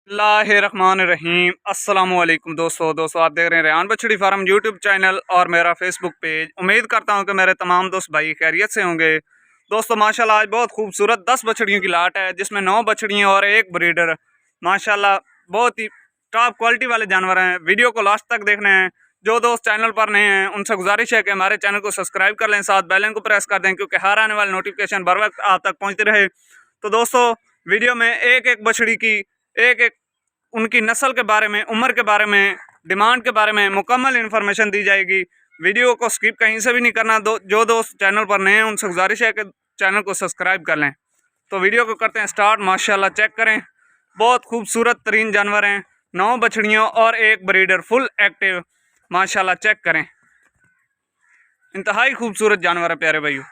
बिस्मिल्लाहिर्रहमानिर्रहीम। अस्सलामुअलैकुम दोस्तों आप देख रहे हैं रेहान बछड़ी फार्म यूट्यूब चैनल और मेरा फेसबुक पेज। उम्मीद करता हूं कि मेरे तमाम दोस्त भाई खैरियत से होंगे। दोस्तों माशाल्लाह आज बहुत खूबसूरत 10 बछड़ियों की लाट है, जिसमें 9 बछड़ियाँ और एक ब्रीडर। माशाल्लाह बहुत ही टॉप क्वालिटी वाले जानवर हैं। वीडियो को लास्ट तक देखना है। जो दोस्त चैनल पर नए हैं उनसे गुजारिश है कि हमारे चैनल को सब्सक्राइब कर लें, साथ बेल आइकन को प्रेस कर दें, क्योंकि हर आने वाली नोटिफिकेशन बर वक्त आप तक पहुँचती रहे। तो दोस्तों वीडियो में एक एक बछड़ी की एक एक उनकी नस्ल के बारे में, उम्र के बारे में, डिमांड के बारे में मुकम्मल इन्फॉर्मेशन दी जाएगी। वीडियो को स्किप कहीं से भी नहीं करना। जो दोस्त चैनल पर नए हैं उनसे गुजारिश है कि चैनल को सब्सक्राइब कर लें। तो वीडियो को करते हैं स्टार्ट। माशाल्लाह चेक करें, बहुत खूबसूरत तरीन जानवर हैं। 9 बछड़ियों और एक ब्रीडर फुल एक्टिव। माशाल्लाह चेक करें, इंतहाई खूबसूरत जानवर है प्यारे भाइयों।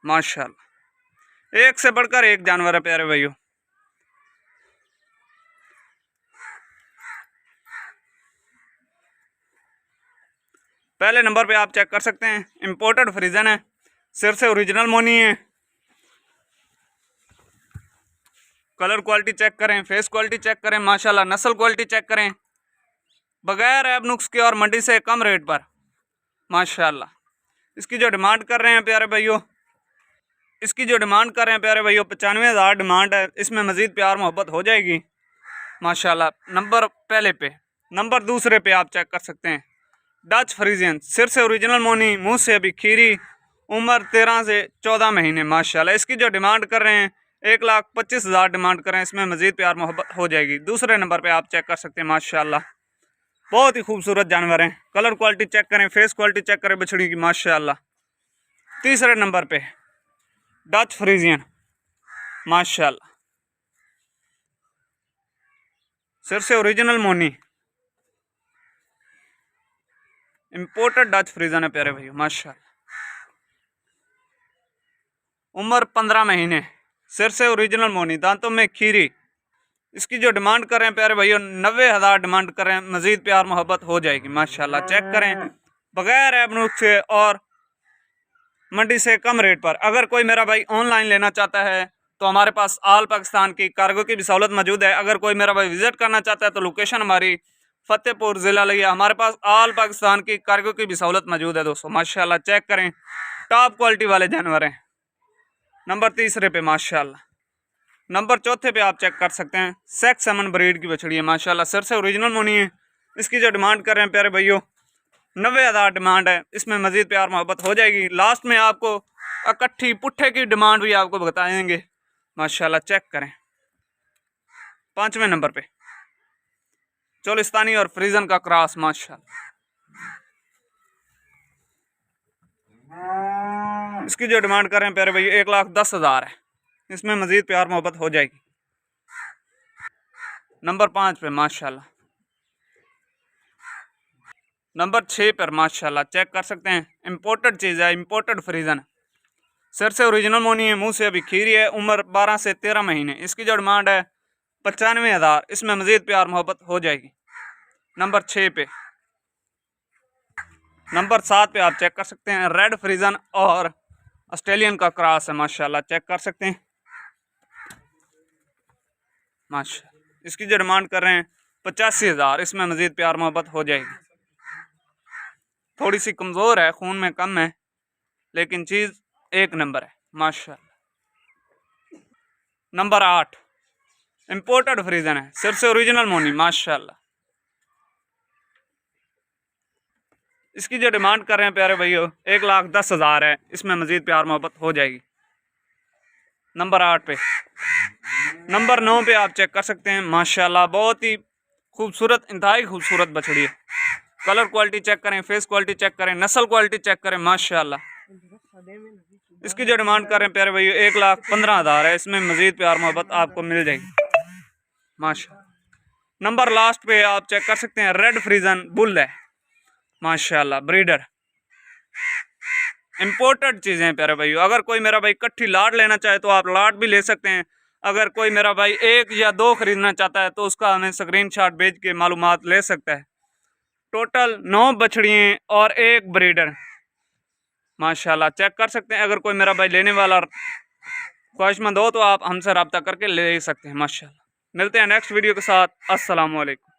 माशाल्लाह एक से बढ़कर एक जानवर है प्यारे भाइयों। पहले नंबर पे आप चेक कर सकते हैं, इंपोर्टेड फ्रीजन है, सिर से ओरिजिनल मोनी है। कलर क्वालिटी चेक करें, फेस क्वालिटी चेक करें, माशाल्लाह नस्ल क्वालिटी चेक करें, बगैर ऐब नुक्स के और मंडी से कम रेट पर। माशाल्लाह इसकी जो डिमांड कर रहे हैं प्यारे भाइयों, 95,000 डिमांड है। इसमें मज़ीद प्यार मोहब्बत हो जाएगी। माशाल्लाह नंबर पहले पे। नंबर दूसरे पे आप चेक कर सकते हैं, डच फ्रीजियन, सिर से ओरिजिनल मोनी, मुंह से अभी खीरी, उम्र 13 से 14 महीने। माशाल्लाह इसकी जो डिमांड कर रहे हैं 1,25,000 डिमांड कर रहे हैं। इसमें मज़ीद प्यार मोहब्बत हो जाएगी। दूसरे नंबर पे आप चेक कर सकते हैं, माशाल्लाह बहुत ही खूबसूरत जानवर हैं। कलर क्वालिटी चेक करें, फेस क्वालिटी चेक करें बछड़ी की। माशाल्लाह तीसरे नंबर पे डच फ्रीजियन, माशाल्लाह सिर से ओरिजिनल मोनी, इंपोर्टेड डच फ्रीजन है प्यारे भाई। माशाल्लाह उम्र 15 महीने, सिर से ओरिजिनल मोनी, दांतों में खीरी। इसकी जो डिमांड कर रहे हैं प्यारे भाइयों 90,000 डिमांड कर रहे हैं। मज़ीद प्यार मोहब्बत हो जाएगी। माशाल्लाह चेक करें, बगैर ऐब से और मंडी से कम रेट पर। अगर कोई मेरा भाई ऑनलाइन लेना चाहता है तो हमारे पास आल पाकिस्तान की कार्गो की भी सहूलत मौजूद है। अगर कोई मेरा भाई विजिट करना चाहता है तो लोकेशन हमारी फतेहपुर ज़िला लिया। हमारे पास आल पाकिस्तान की कार्गो की भी सहूलत मौजूद है। दोस्तों माशाल्लाह चेक करें, टॉप क्वालिटी वाले जानवर हैं। नंबर तीसरे पे माशाल्लाह। नंबर चौथे पे आप चेक कर सकते हैं, सेक्स सेमन ब्रीड की बछड़ी है। माशाल्लाह सिर से ओरिजिनल मोनी है। इसकी जो डिमांड कर रहे हैं प्यारे भाइयों 90,000 डिमांड है। इसमें मज़ीद प्यार मोहब्बत हो जाएगी। लास्ट में आपको इकट्ठी पुट्ठे की डिमांड भी आपको बताएंगे। माशाल्लाह चेक करें। पाँचवें नंबर पे चोलिस्तानी और फ्रीजन का क्रॉस। माशाल्लाह इसकी जो डिमांड कर रहे हैं प्यारे भाई 1,10,000 है। इसमें मज़ीद प्यार मोहब्बत हो जाएगी। नंबर 5 पे माशाल्लाह। नंबर 6 पर माशाल्लाह चेक कर सकते हैं, इंपोर्टेड चीज़ है, इंपोर्टेड फ्रीजन, सिर से ओरिजिनल मोनी है, मुंह से अभी खीरी है, उम्र 12 से 13 महीने। इसकी जो डिमांड है 95,000। इसमें मज़ीद प्यार मोहब्बत हो जाएगी। नंबर 6 पे। नंबर 7 पे आप चेक कर सकते हैं, रेड फ्रीजन और ऑस्ट्रेलियन का क्रॉस है। माशाल्लाह चेक कर सकते हैं। माशाल्लाह इसकी जो डिमांड कर रहे हैं 85,000। इसमें मज़ीद प्यार मोहब्बत हो जाएगी। थोड़ी सी कमज़ोर है, खून में कम है, लेकिन चीज़ एक नंबर है। माशाल्लाह नंबर 8 इंपोर्टेड फ्रीजन है, सिर से ओरिजिनल मोनी। माशाल्लाह इसकी जो डिमांड कर रहे हैं प्यारे भाइयों 1,10,000 है। इसमें मज़ीद प्यार मोहब्बत हो जाएगी। नंबर 8 पे। नंबर 9 पे आप चेक कर सकते हैं, माशाल्लाह बहुत ही खूबसूरत, इंतहाई खूबसूरत बछड़ी है। कलर क्वालिटी चेक करें, फेस क्वालिटी चेक करें, नस्ल क्वालिटी चेक करें। माशाल्लाह इसकी जो डिमांड कर रहे हैं प्यारे भाइयों 1,15,000 है। इसमें मज़ीद प्यार मोहब्बत आपको मिल जाएगी। माशाल्लाह नंबर लास्ट पे आप चेक कर सकते हैं, रेड फ्रीजन बुल है। माशाल्लाह ब्रीडर, इंपोर्टेड चीज़ें हैं प्यारे भाइयों। अगर कोई मेरा भाई इकट्ठी लाट लेना चाहे तो आप लाट भी ले सकते हैं। अगर कोई मेरा भाई 1 या 2 खरीदना चाहता है तो उसका हमें स्क्रीनशॉट भेज के मालूमात ले सकता है। टोटल 9 बछड़ियाँ और एक ब्रीडर। माशाल्लाह चेक कर सकते हैं। अगर कोई मेरा भाई लेने वाला ख्वाहिशमंद हो तो आप हमसे रब्ता करके ले सकते हैं। माशाल्लाह। मिलते हैं नेक्स्ट वीडियो के साथ। अस्सलाम वालेकुम।